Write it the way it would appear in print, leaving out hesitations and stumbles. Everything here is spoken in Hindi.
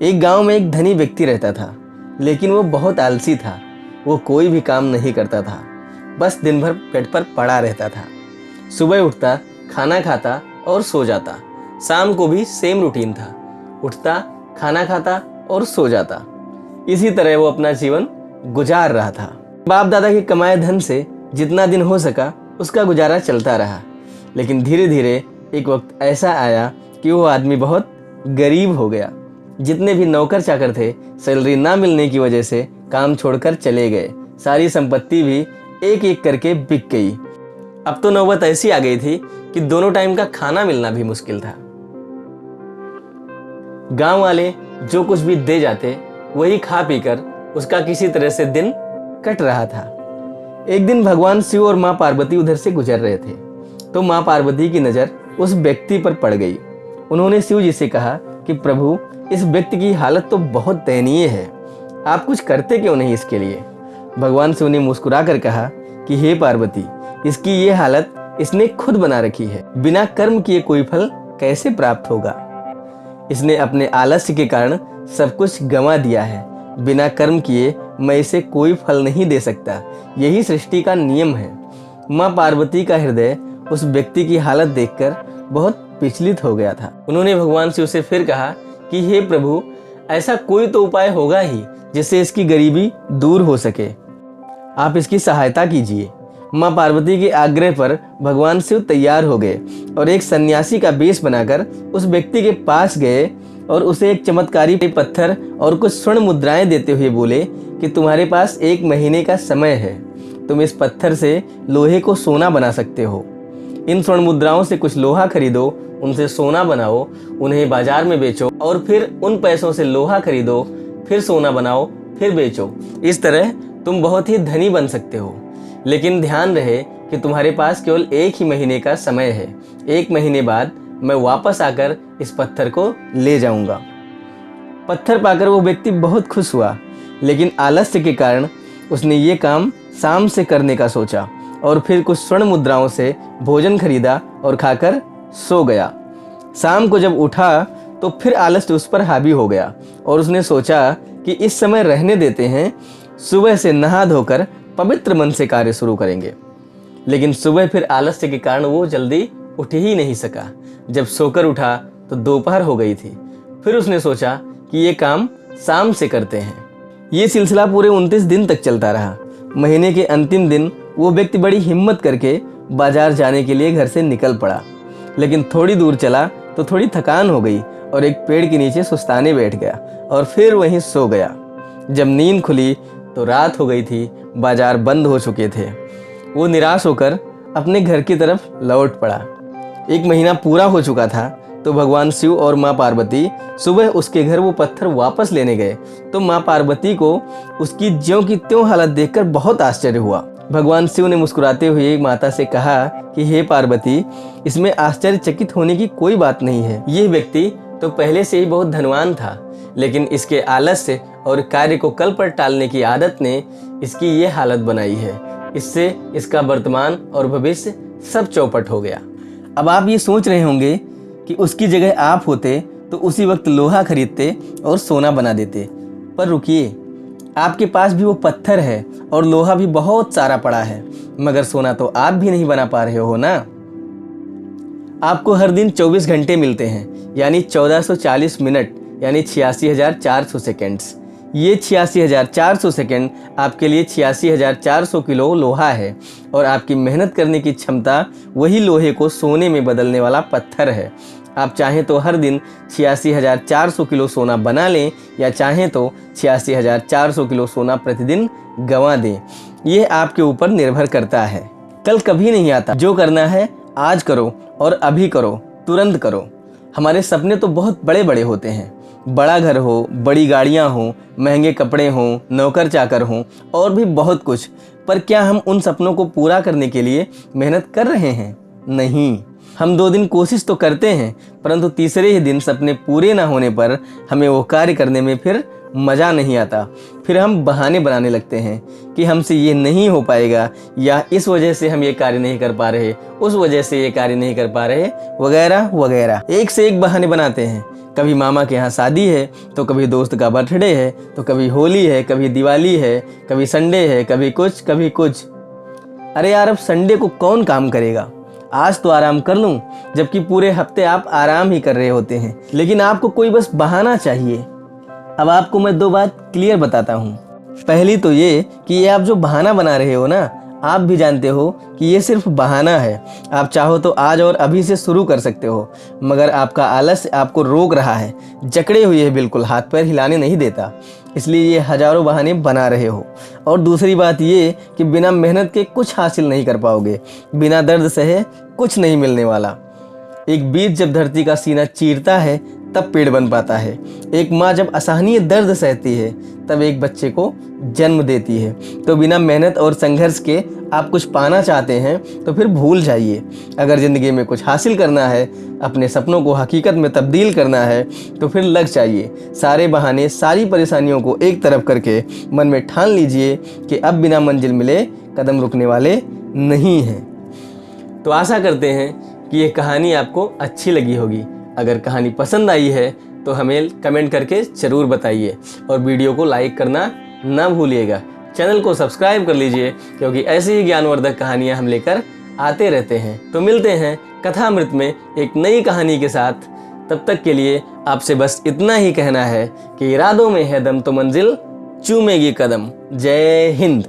एक गांव में एक धनी व्यक्ति रहता था, लेकिन वो बहुत आलसी था। वो कोई भी काम नहीं करता था, बस दिन भर बेड पर पड़ा रहता था। सुबह उठता, खाना खाता और सो जाता। शाम को भी सेम रूटीन था, उठता, खाना खाता और सो जाता। इसी तरह वो अपना जीवन गुजार रहा था। बाप दादा के कमाए धन से जितना दिन हो सका उसका गुजारा चलता रहा। लेकिन धीरे धीरे एक वक्त ऐसा आया कि वो आदमी बहुत गरीब हो गया। जितने भी नौकर चाकर थे, सैलरी ना मिलने की वजह से काम छोड़कर चले गए। सारी संपत्ति भी एक एक करके बिक गई। अब तो नौबत ऐसी आ गई थी कि दोनों टाइम का खाना मिलना भी मुश्किल था। गांव वाले जो कुछ भी दे जाते वही खा पीकर उसका किसी तरह से दिन कट रहा था। एक दिन भगवान शिव और मां पार्वती उधर से गुजर रहे थे, तो मां पार्वती की नजर उस व्यक्ति पर पड़ गई। उन्होंने शिव जी से कहा कि प्रभु, इस व्यक्ति की हालत तो बहुत दयनीय है, आप कुछ करते क्यों नहीं इसके लिए। भगवान शिव ने मुस्कुरा कर कहा कि हे पार्वती, इसकी ये हालत इसने खुद बना रखी है। बिना कर्म किए कोई फल कैसे प्राप्त होगा। इसने अपने आलस्य के कारण सब कुछ गंवा दिया है। बिना कर्म किए मैं इसे कोई फल नहीं दे सकता, यही सृष्टि का नियम है। माँ पार्वती का हृदय उस व्यक्ति की हालत देखकर बहुत विचलित हो गया था। उन्होंने भगवान शिव से फिर कहा कि हे प्रभु, ऐसा कोई तो उपाय होगा ही जिससे इसकी गरीबी दूर हो सके, आप इसकी सहायता कीजिए। माँ पार्वती के आग्रह पर भगवान शिव तैयार हो गए और एक सन्यासी का वेश बनाकर उस व्यक्ति के पास गए और उसे एक चमत्कारी पत्थर और कुछ स्वर्ण मुद्राएं देते हुए बोले कि तुम्हारे पास 1 महीने का समय है, तुम इस पत्थर से लोहे को सोना बना सकते हो। इन स्वर्ण मुद्राओं से कुछ लोहा खरीदो, उनसे सोना बनाओ, उन्हें बाजार में बेचो और फिर उन पैसों से लोहा खरीदो, फिर सोना बनाओ, फिर बेचो। इस तरह तुम बहुत ही धनी बन सकते हो। लेकिन ध्यान रहे कि तुम्हारे पास केवल 1 ही महीने का समय है। 1 महीने बाद मैं वापस आकर इस पत्थर को ले जाऊंगा। पत्थर पाकर वो व्यक्ति बहुत खुश हुआ, लेकिन आलस्य के कारण उसने ये काम शाम से करने का सोचा और फिर कुछ स्वर्ण मुद्राओं से भोजन खरीदा और खाकर सो गया। शाम को जब उठा तो फिर आलस्य उस पर हावी हो गया और उसने सोचा कि इस समय रहने देते हैं, सुबह से नहा धोकर पवित्र मन से कार्य शुरू करेंगे। लेकिन सुबह फिर आलस्य के कारण वो जल्दी उठ ही नहीं सका। जब सोकर उठा तो दोपहर हो गई थी। फिर उसने सोचा कि ये काम शाम से करते हैं। ये सिलसिला पूरे 29 दिन तक चलता रहा। महीने के अंतिम दिन वो व्यक्ति बड़ी हिम्मत करके बाजार जाने के लिए घर से निकल पड़ा। लेकिन थोड़ी दूर चला तो थोड़ी थकान हो गई और एक पेड़ के नीचे सुस्ताने बैठ गया और फिर वहीं सो गया। जब नींद खुली तो रात हो गई थी, बाजार बंद हो चुके थे। वो निराश होकर अपने घर की तरफ लौट पड़ा। 1 महीना पूरा हो चुका था तो भगवान शिव और माँ पार्वती सुबह उसके घर वो पत्थर वापस लेने गए तो माँ पार्वती को उसकी ज्यों की त्यों हालत देखकर बहुत आश्चर्य हुआ। भगवान शिव ने मुस्कुराते हुए माता से कहा कि हे पार्वती, इसमें आश्चर्यचकित होने की कोई बात नहीं है। यह व्यक्ति तो पहले से ही बहुत धनवान था, लेकिन इसके आलस्य और कार्य को कल पर टालने की आदत ने इसकी ये हालत बनाई है। इससे इसका वर्तमान और भविष्य सब चौपट हो गया। अब आप ये सोच रहे होंगे कि उसकी जगह आप होते तो उसी वक्त लोहा खरीदते और सोना बना देते। पर रुकिए, आपके पास भी वो पत्थर है और लोहा भी बहुत सारा पड़ा है, मगर सोना तो आप भी नहीं बना पा रहे हो ना। आपको हर दिन 24 घंटे मिलते हैं, यानी 1440 मिनट, यानी 86,400 सेकेंड्स। ये 86,400 सेकेंड आपके लिए 86,400 किलो लोहा है और आपकी मेहनत करने की क्षमता वही लोहे को सोने में बदलने वाला पत्थर है। आप चाहें तो हर दिन 86,400 किलो सोना बना लें या चाहें तो 86,400 किलो सोना प्रतिदिन गंवा दें। ये आपके ऊपर निर्भर करता है। कल कभी नहीं आता। जो करना है आज करो और अभी करो, तुरंत करो। हमारे सपने तो बहुत बड़े बड़े होते हैं। बड़ा घर हो, बड़ी गाड़ियां हो, महंगे कपड़े हों, नौकर चाकर हों और भी बहुत कुछ। पर क्या हम उन सपनों को पूरा करने के लिए मेहनत कर रहे हैं? नहीं। हम 2 दिन कोशिश तो करते हैं, परंतु तीसरे ही दिन सपने पूरे ना होने पर हमें वो कार्य करने में फिर मज़ा नहीं आता। फिर हम बहाने बनाने लगते हैं कि हमसे ये नहीं हो पाएगा, या इस वजह से हम ये कार्य नहीं कर पा रहे, उस वजह से ये कार्य नहीं कर पा रहे, वगैरह वगैरह। एक से एक बहाने बनाते हैं, कभी मामा के यहाँ शादी है, तो कभी दोस्त का बर्थडे है, तो कभी होली है, कभी दिवाली है, कभी संडे है, कभी कुछ कभी कुछ। अरे यार, अब संडे को कौन काम करेगा? आज तो आराम कर लूं, जबकि पूरे हफ्ते आप आराम ही कर रहे होते हैं। लेकिन आपको कोई बस बहाना चाहिए। अब आपको मैं 2 बात क्लियर बताता हूँ। पहली तो ये कि ये आप जो बहाना बना रहे हो ना, आप भी जानते हो कि ये सिर्फ बहाना है। आप चाहो तो आज और अभी से शुरू कर सकते हो, मगर आपका आलस्य आपको रोक रहा है, जकड़े हुए है, बिल्कुल हाथ पैर हिलाने नहीं देता। इसलिए ये हजारों बहाने बना रहे हो। और दूसरी बात ये कि बिना मेहनत के कुछ हासिल नहीं कर पाओगे, बिना दर्द सहे कुछ नहीं मिलने वाला। एक बीज जब धरती का सीना चीरता है तब पेड़ बन पाता है। एक माँ जब असहनीय दर्द सहती है तब एक बच्चे को जन्म देती है। तो बिना मेहनत और संघर्ष के आप कुछ पाना चाहते हैं तो फिर भूल जाइए। अगर ज़िंदगी में कुछ हासिल करना है, अपने सपनों को हकीकत में तब्दील करना है, तो फिर लग जाइए। सारे बहाने, सारी परेशानियों को एक तरफ करके मन में ठान लीजिए कि अब बिना मंजिल मिले कदम रुकने वाले नहीं हैं। तो आशा करते हैं कि ये कहानी आपको अच्छी लगी होगी। अगर कहानी पसंद आई है तो हमें कमेंट करके ज़रूर बताइए और वीडियो को लाइक करना ना भूलिएगा। चैनल को सब्सक्राइब कर लीजिए, क्योंकि ऐसी ही ज्ञानवर्धक कहानियाँ हम लेकर आते रहते हैं। तो मिलते हैं कथामृत में एक नई कहानी के साथ। तब तक के लिए आपसे बस इतना ही कहना है कि इरादों में है दम तो मंजिल चूमेगी कदम। जय हिंद।